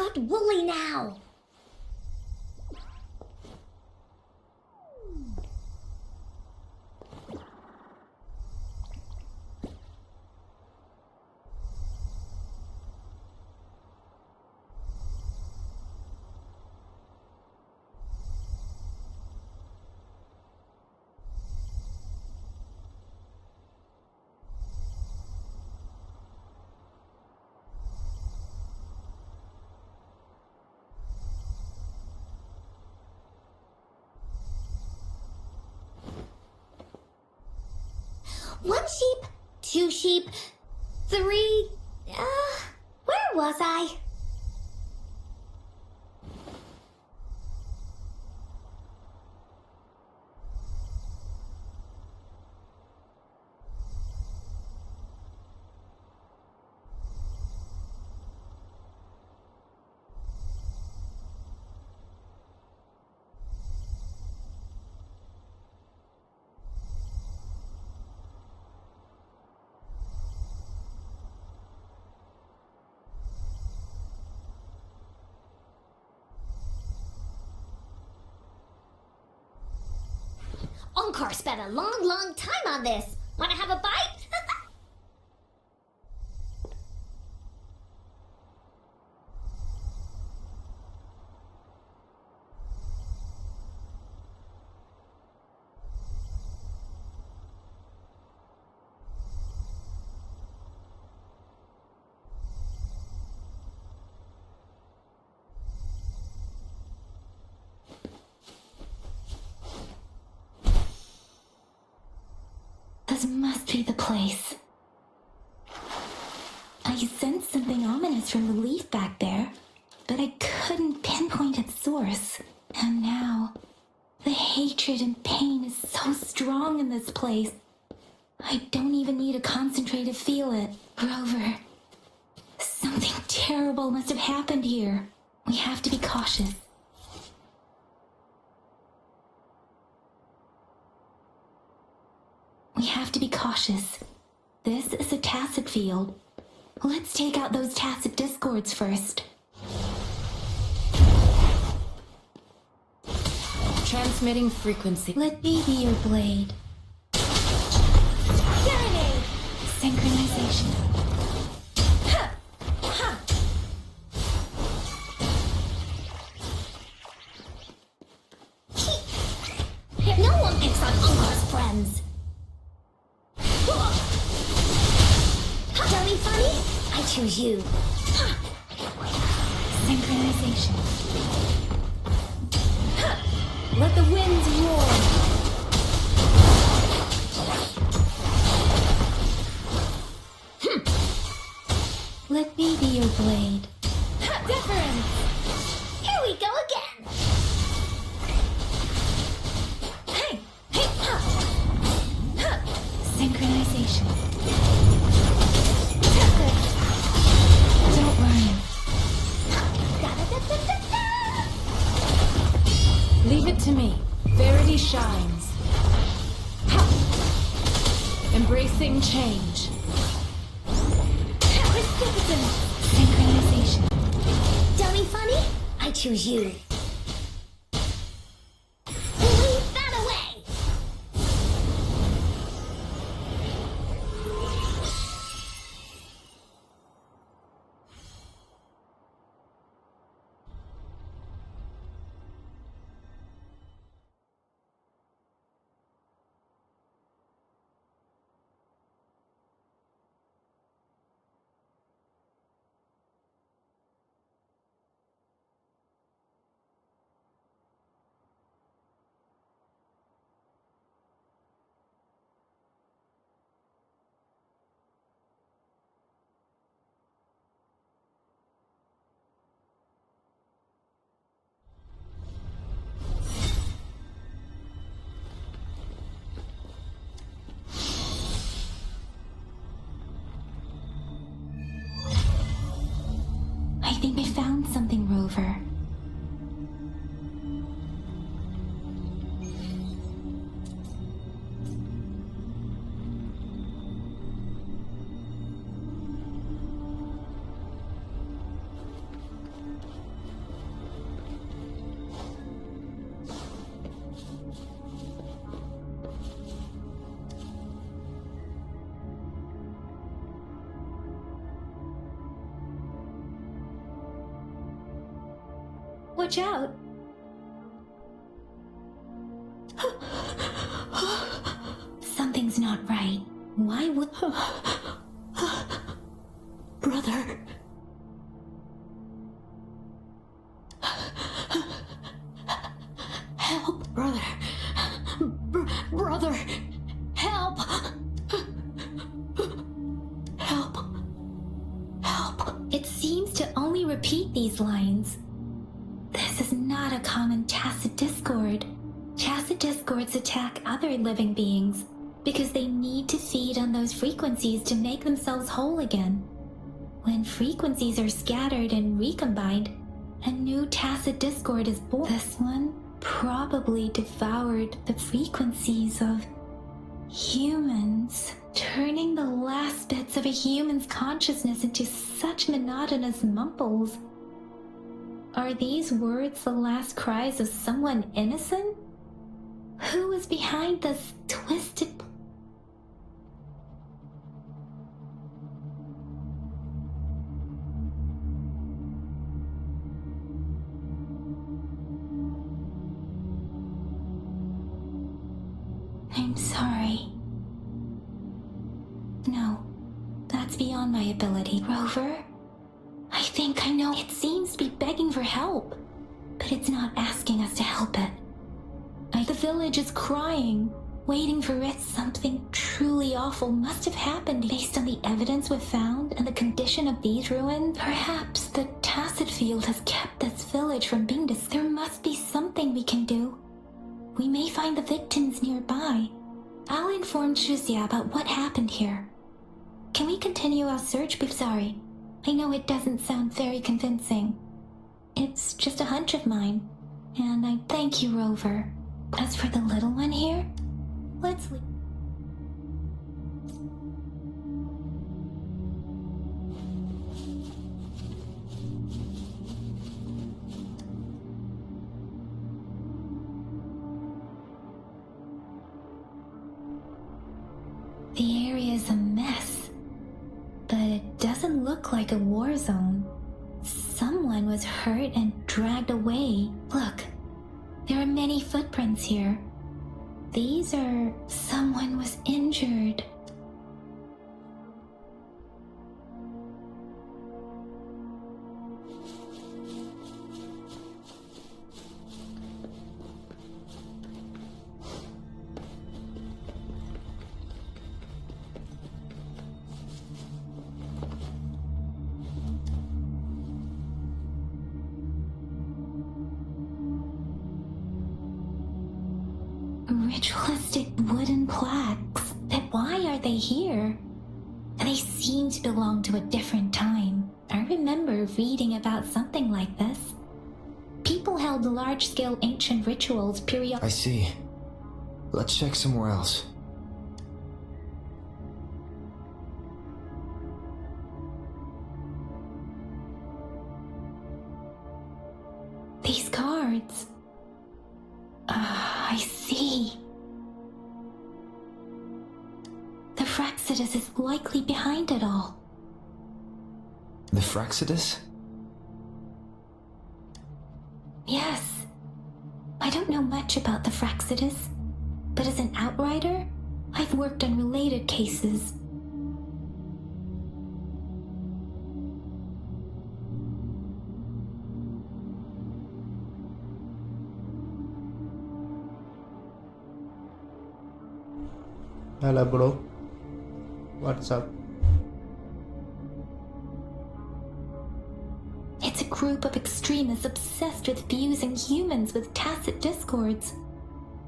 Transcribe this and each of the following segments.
got woolly now. One sheep, two sheep, three... where was I? Encore spent a long time on this. Wanna have a bite? This must be the place. I sensed something ominous from the leaf back there, but I couldn't pinpoint its source. And now, the hatred and pain is so strong in this place. I don't even need to concentrate to feel it. Rover, something terrible must have happened here. We have to be cautious. We have to be cautious. This is a tacit field. Let's take out those tacit discords first. Transmitting frequency. Let me be your blade. Grenade! Synchronization. Huh! Huh! No one picks on Uncar's friends. Dummy funny? I choose you. Synchronization. Let the winds roar. Let me be your blade. Deference! Here we go again! Hey! Hey! Synchronization. Don't worry. Leave it to me. Verity shines. Embracing change. Precipitant! Synchronization. Dummy funny? I choose you. Leave that away! I think I found something, Rover. Watch out. Something's not right. Why would... Brother. Help, brother. Brother. Help. Help. Help. It seems to only repeat these lines. This is not a common tacit discord. Tacit discords attack other living beings because they need to feed on those frequencies to make themselves whole again. When frequencies are scattered and recombined, a new tacit discord is born. This one probably devoured the frequencies of humans, turning the last bits of a human's consciousness into such monotonous mumbles. Are these words the last cries of someone innocent? Who is behind this twisted... I'm sorry. No, that's beyond my ability. Rover, I think I know. It seems to be begging for help, but it's not asking us to help it. The village is crying, waiting for it. Something truly awful must have happened based on the evidence we've found and the condition of these ruins. Perhaps the tacit field has kept this village from being There must be something we can do. We may find the victims nearby. I'll inform Shuzia about what happened here. Can we continue our search? Sorry, I know it doesn't sound very convincing. It's just a hunch of mine, and I thank you, Rover. As for the little one here, let's leave. The area is a mess, but it doesn't look like a war zone. Someone was hurt and dragged away. Look, there are many footprints here. These are... someone was injured. Ritualistic wooden plaques. Then why are they here? They seem to belong to a different time. I remember reading about something like this. People held large-scale ancient rituals I see. Let's check somewhere else. These cards. I see. The Fraxidus is likely behind it all. The Fraxidus? Yes. I don't know much about the Fraxidus, but as an outrider, I've worked on related cases. Hello, bro. What's up? It's a group of extremists obsessed with fusing humans with tacit discords.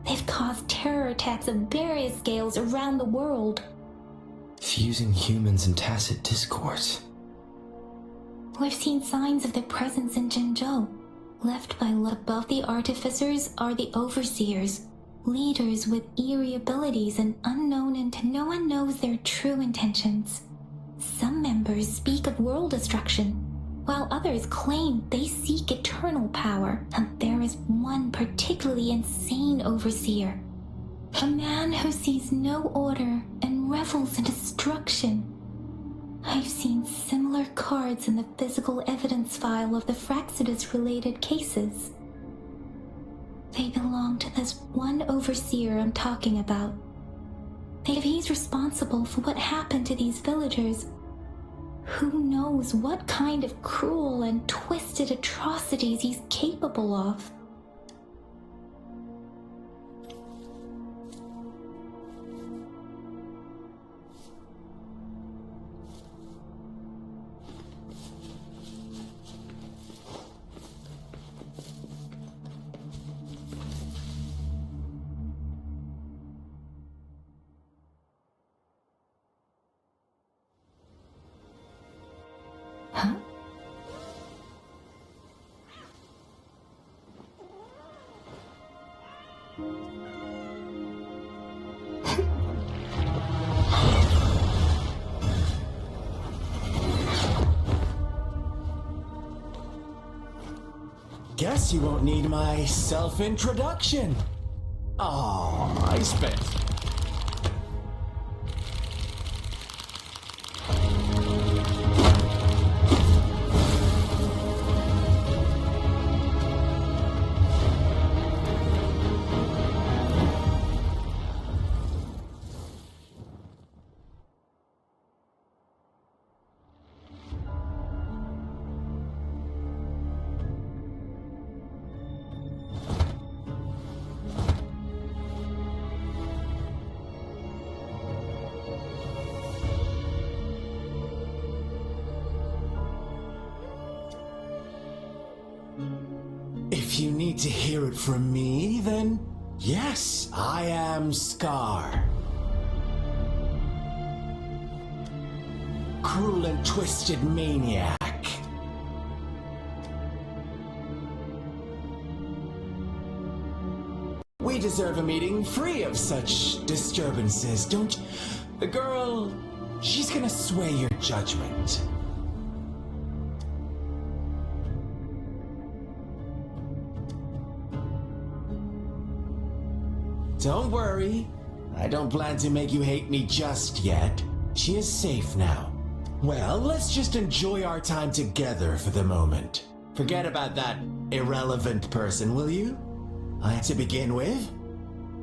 They've caused terror attacks of various scales around the world. Fusing humans and tacit discords. We've seen signs of their presence in Jinzhou. Left by above the artificers are the overseers, leaders with eerie abilities and unknown no one knows their true intentions. Some members speak of world destruction, while others claim they seek eternal power, and there is one particularly insane overseer. A man who sees no order and revels in destruction. I've seen similar cards in the physical evidence file of the Fraxidus-related cases. They belong to this one overseer I'm talking about. If he's responsible for what happened to these villagers, who knows what kind of cruel and twisted atrocities he's capable of? Huh? Guess you won't need my self-introduction. Oh, I spent... If you need to hear it from me, then yes, I am Scar. Cruel and twisted maniac. We deserve a meeting free of such disturbances, don't you? The girl, she's gonna sway your judgment. Don't worry, I don't plan to make you hate me just yet. She is safe now. Well, let's just enjoy our time together for the moment. Forget about that irrelevant person, will you? To begin with,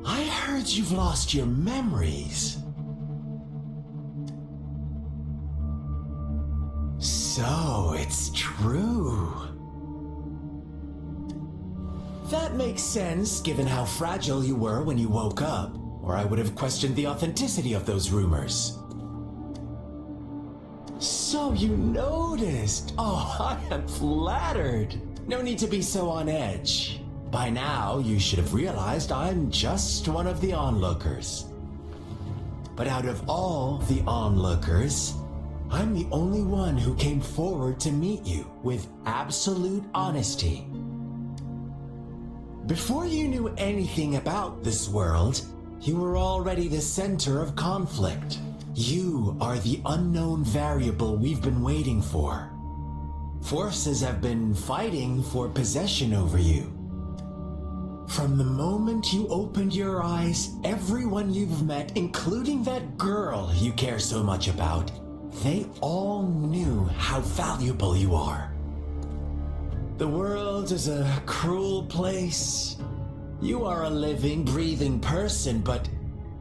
I heard you've lost your memories. So, it's true. That makes sense, given how fragile you were when you woke up, or I would have questioned the authenticity of those rumors. So you noticed! Oh, I am flattered! No need to be so on edge. By now, you should have realized I'm just one of the onlookers. But out of all the onlookers, I'm the only one who came forward to meet you with absolute honesty. Before you knew anything about this world, you were already the center of conflict. You are the unknown variable we've been waiting for. Forces have been fighting for possession over you. From the moment you opened your eyes, everyone you've met, including that girl you care so much about, they all knew how valuable you are. The world is a cruel place. You are a living, breathing person, but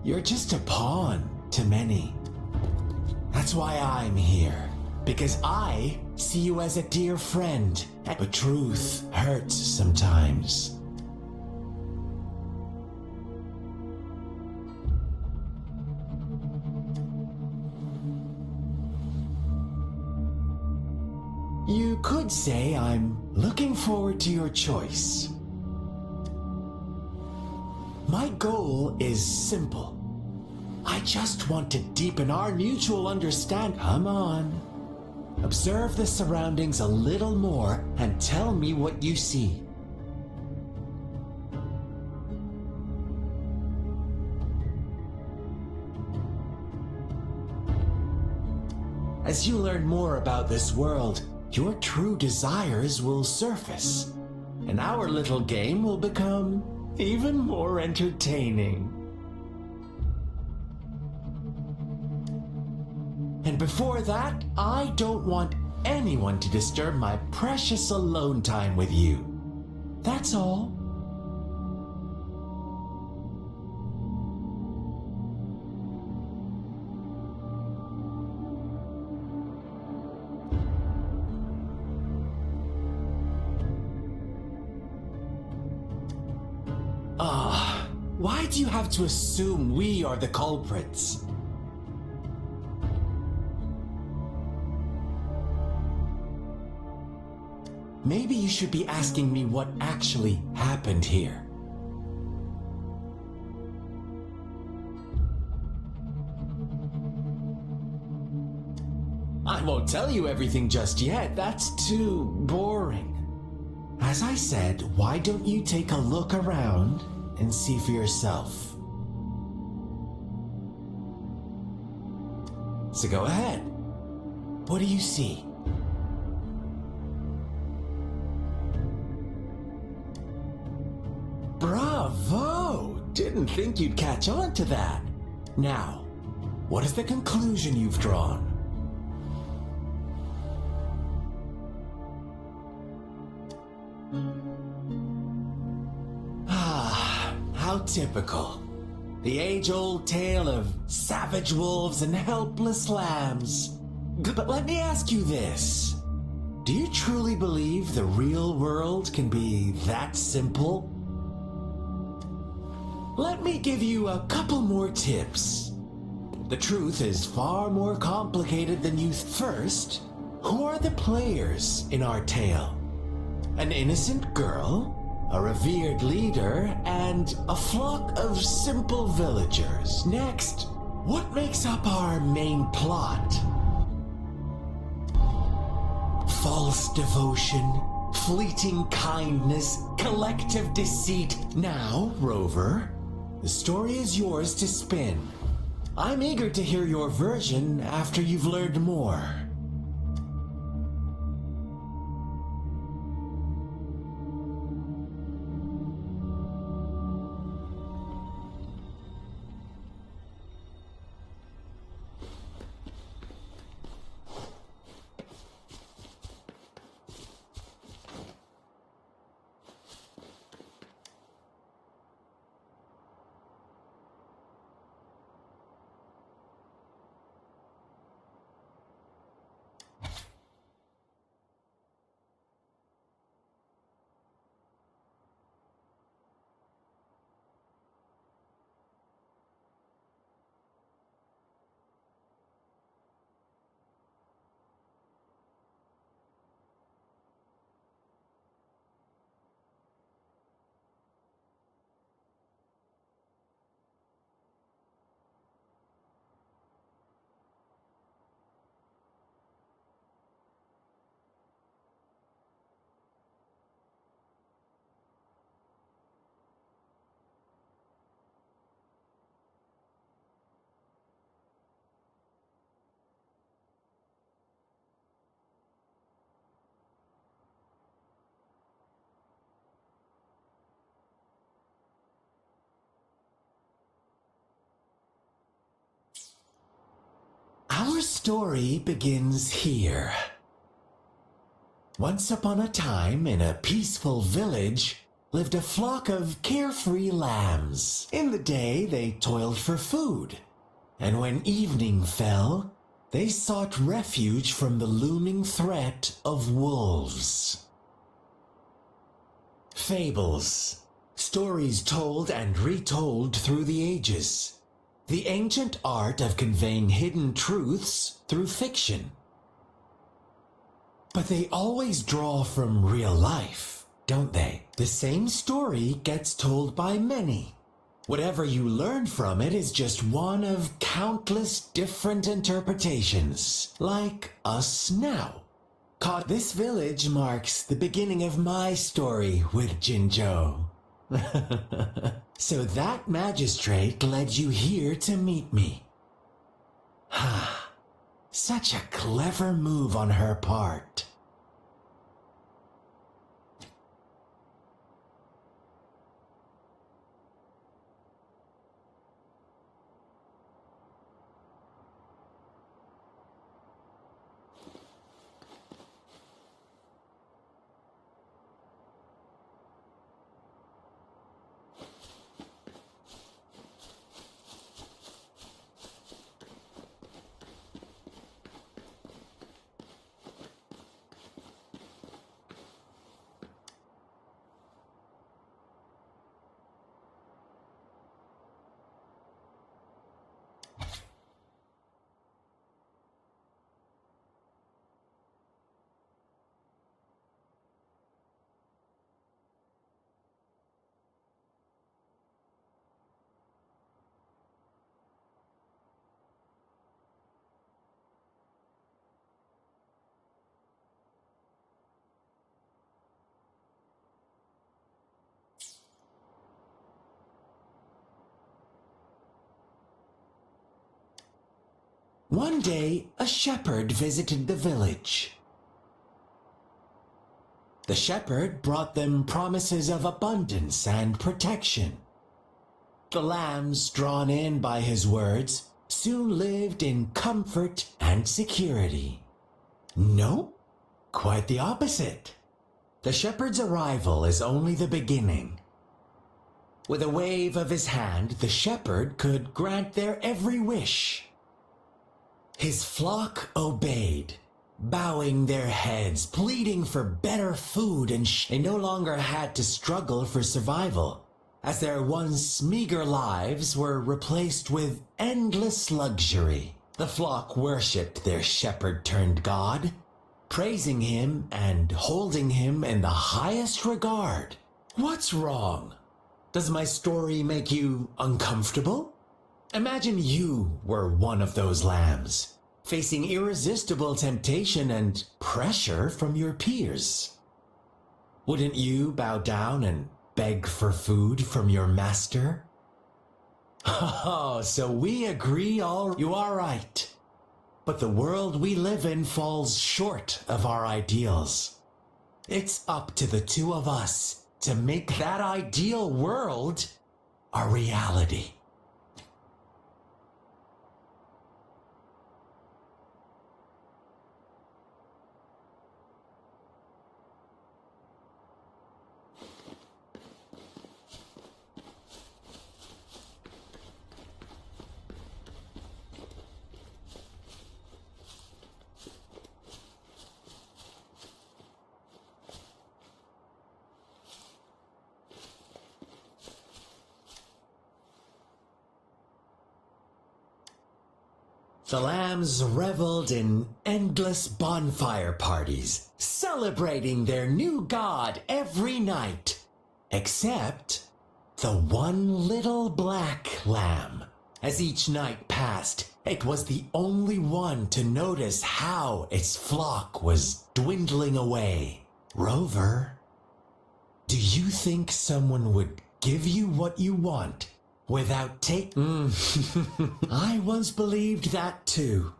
you're just a pawn to many. That's why I'm here, because I see you as a dear friend, but truth hurts sometimes. You could say I'm looking forward to your choice. My goal is simple. I just want to deepen our mutual understanding. Come on. Observe the surroundings a little more and tell me what you see. As you learn more about this world, your true desires will surface, and our little game will become even more entertaining. And before that, I don't want anyone to disturb my precious alone time with you. That's all. Why do you have to assume we are the culprits? Maybe you should be asking me what actually happened here. I won't tell you everything just yet. That's too boring. As I said, why don't you take a look around and see for yourself? So go ahead. What do you see? Bravo! Didn't think you'd catch on to that. Now, what is the conclusion you've drawn? How typical. The age-old tale of savage wolves and helpless lambs. But let me ask you this. Do you truly believe the real world can be that simple? Let me give you a couple more tips. The truth is far more complicated than you first. Who are the players in our tale? An innocent girl, a revered leader, and a flock of simple villagers. Next, what makes up our main plot? False devotion, fleeting kindness, collective deceit. Now, Rover, the story is yours to spin. I'm eager to hear your version after you've learned more. Our story begins here. Once upon a time, in a peaceful village, lived a flock of carefree lambs. In the day, they toiled for food, and when evening fell, they sought refuge from the looming threat of wolves. Fables, stories told and retold through the ages. The ancient art of conveying hidden truths through fiction. But they always draw from real life, don't they? The same story gets told by many. Whatever you learn from it is just one of countless different interpretations, like us now. This village marks the beginning of my story with Jinzhou. So that magistrate led you here to meet me. Such a clever move on her part. One day, a shepherd visited the village. The shepherd brought them promises of abundance and protection. The lambs, drawn in by his words, soon lived in comfort and security. No, quite the opposite. The shepherd's arrival is only the beginning. With a wave of his hand, the shepherd could grant their every wish. His flock obeyed, bowing their heads, pleading for better food, and they no longer had to struggle for survival, as their once meager lives were replaced with endless luxury. The flock worshipped their shepherd-turned-god, praising him and holding him in the highest regard. What's wrong? Does my story make you uncomfortable? Imagine you were one of those lambs, facing irresistible temptation and pressure from your peers. Wouldn't you bow down and beg for food from your master? Oh, so we agree you are right. But the world we live in falls short of our ideals. It's up to the two of us to make that ideal world a reality. The lambs reveled in endless bonfire parties, celebrating their new god every night, except the one little black lamb. As each night passed, it was the only one to notice how its flock was dwindling away. Rover, do you think someone would give you what you want without taking? I once believed that too.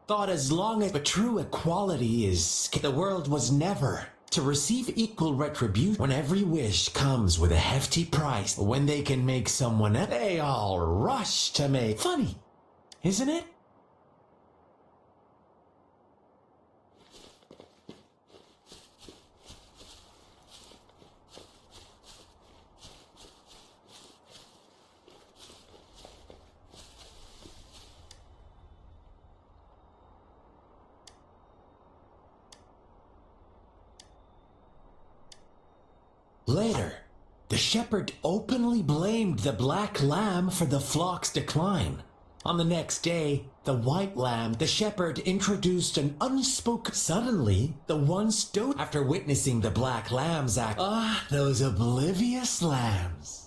Thought as long as the true equality is, the world was never to receive equal retribution when every wish comes with a hefty price. When they can make someone else, they all rush to make. Funny, isn't it? Later, the shepherd openly blamed the black lamb for the flock's decline. On the next day, the white lamb, the shepherd introduced an unspoken. Suddenly, the one stood after witnessing the black lamb's act. Ah, those oblivious lambs.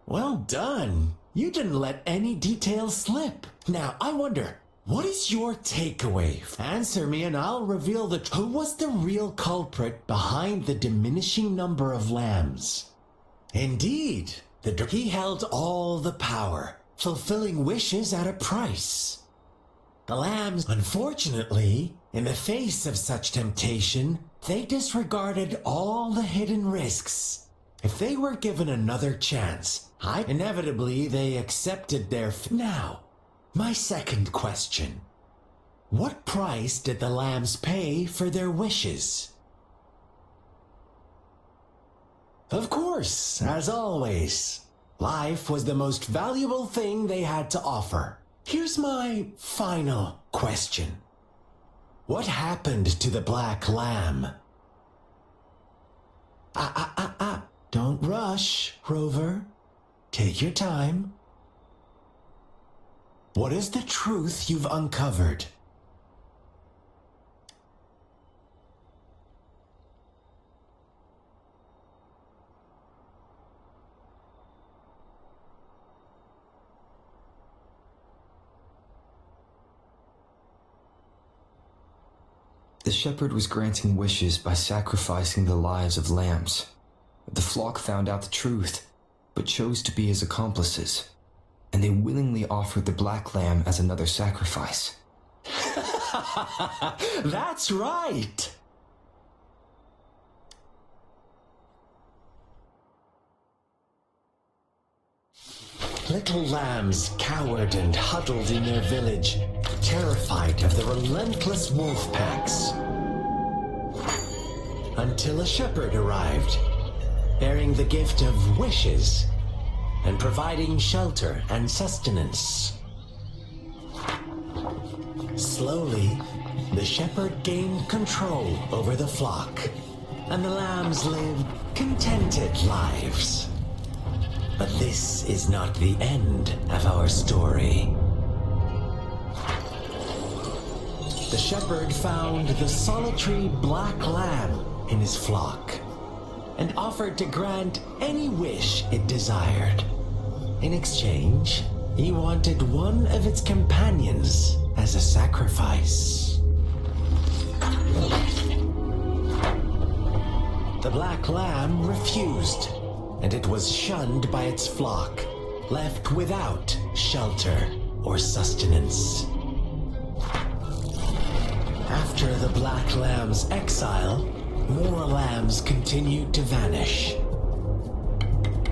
Well done. You didn't let any details slip. Now, I wonder, what is your takeaway? Answer me and I'll reveal who was the real culprit behind the diminishing number of lambs. Indeed, he held all the power, fulfilling wishes at a price. The lambs, unfortunately, in the face of such temptation, they disregarded all the hidden risks. If they were given another chance, inevitably they accepted their Now, my second question. What price did the lambs pay for their wishes? Of course, as always, life was the most valuable thing they had to offer. Here's my final question. What happened to the black lamb? Don't rush, Rover. Take your time. What is the truth you've uncovered? The shepherd was granting wishes by sacrificing the lives of lambs. The flock found out the truth, but chose to be his accomplices, and they willingly offered the black lamb as another sacrifice. That's right! Little lambs cowered and huddled in their village, terrified of the relentless wolf packs. Until a shepherd arrived, bearing the gift of wishes and providing shelter and sustenance. Slowly, the shepherd gained control over the flock, and the lambs lived contented lives. But this is not the end of our story. The shepherd found the solitary black lamb in his flock and offered to grant any wish it desired. In exchange, he wanted one of its companions as a sacrifice. The black lamb refused, and it was shunned by its flock, left without shelter or sustenance. After the black lamb's exile, more lambs continued to vanish.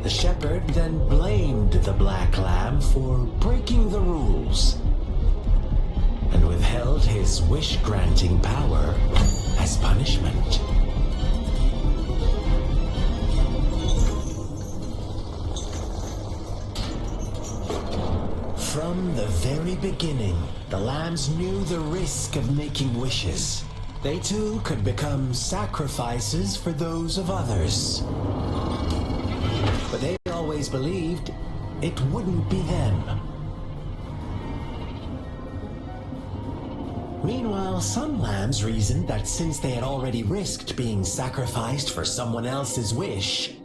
The shepherd then blamed the black lamb for breaking the rules and withheld his wish-granting power as punishment. From the very beginning, the lambs knew the risk of making wishes. They too could become sacrifices for those of others. But they always believed it wouldn't be them. Meanwhile, some lambs reasoned that since they had already risked being sacrificed for someone else's wish,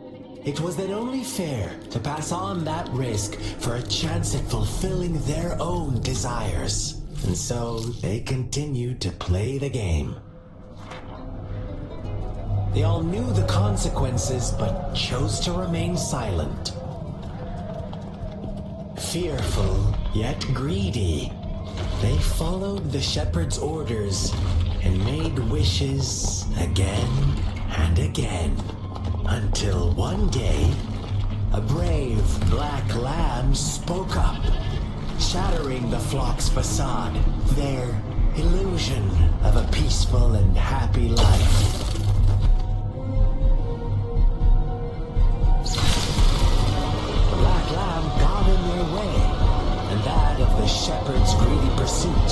it was then only fair to pass on that risk for a chance at fulfilling their own desires. And so they continued to play the game. They all knew the consequences, but chose to remain silent. Fearful, yet greedy, they followed the shepherd's orders and made wishes again and again. Until one day, a brave black lamb spoke up, shattering the flock's facade, their illusion of a peaceful and happy life. The black lamb got in their way, and that of the shepherd's greedy pursuit,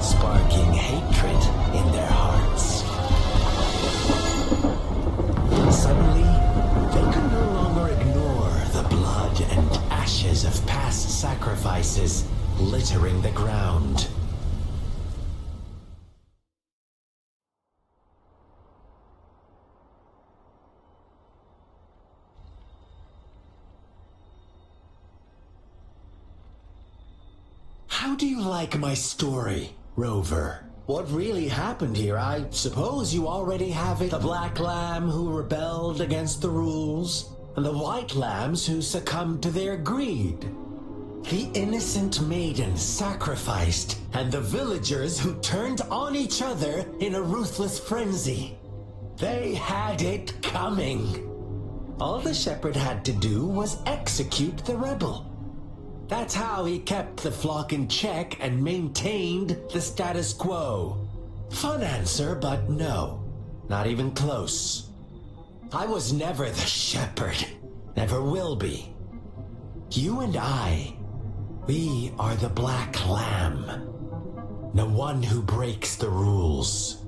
sparking hatred in their hearts. Suddenly, they could no longer ignore the blood and ashes of past sacrifices littering the ground. How do you like my story, Rover? What really happened here? I suppose you already have it. The black lamb who rebelled against the rules, and the white lambs who succumbed to their greed. The innocent maiden sacrificed, and the villagers who turned on each other in a ruthless frenzy. They had it coming. All the shepherd had to do was execute the rebel. That's how he kept the flock in check and maintained the status quo. Fun answer, but no. Not even close. I was never the shepherd. Never will be. You and I, we are the black lamb. The one who breaks the rules.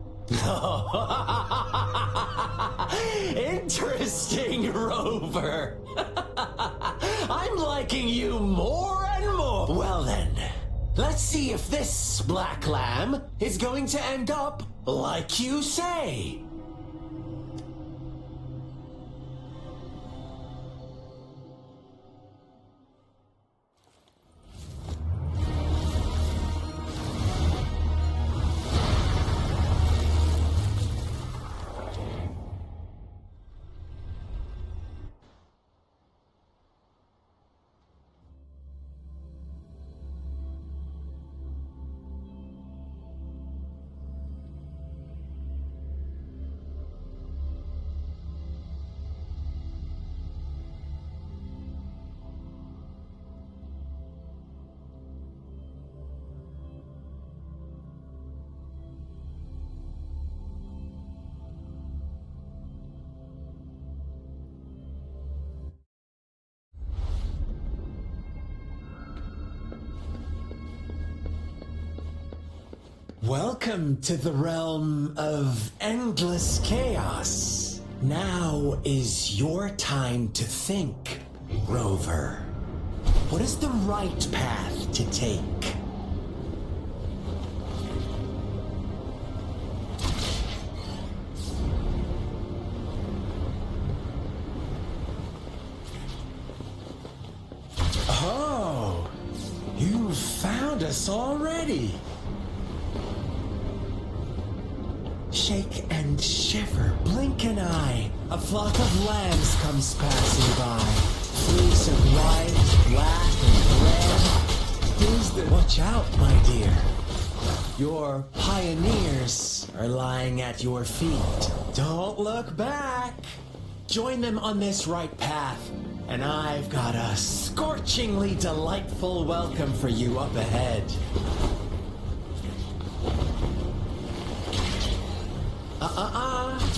Interesting, Rover. I'm liking you more and more. Well then, let's see if this black lamb is going to end up like you say. Welcome to the realm of endless chaos. Now is your time to think, Rover. What is the right path to take? Oh, you found us already. Shake and shiver, blink an eye. A flock of lambs comes passing by. Fleece of white, black, and red. Who's the... Watch out, my dear. Your pioneers are lying at your feet. Don't look back. Join them on this right path, and I've got a scorchingly delightful welcome for you up ahead.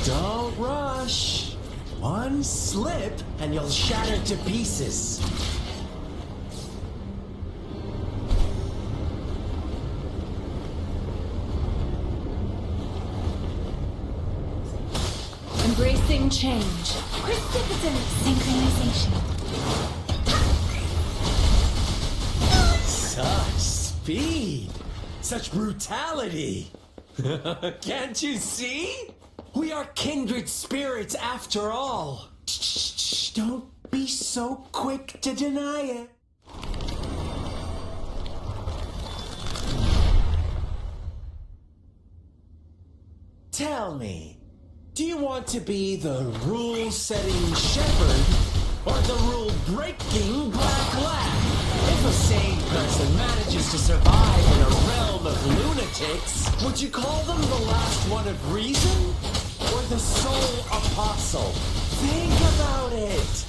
Don't rush. One slip and you'll shatter to pieces. Embracing change. Precipitant synchronization. Such speed. Such brutality. Can't you see? We are kindred spirits after all. Shh, don't be so quick to deny it. Tell me, do you want to be the rule-setting shepherd or the rule-breaking black lab? If a sane person manages to survive in a realm of lunatics, would you call them the last one of reason? Or the sole apostle? Think about it!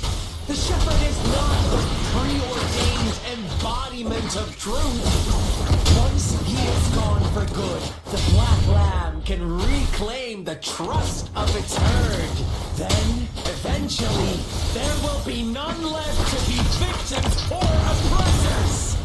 The shepherd is not the preordained embodiment of truth. Once he is gone for good, the black lamb can reclaim the trust of its herd. Then, eventually, there will be none left to be victims or oppressors.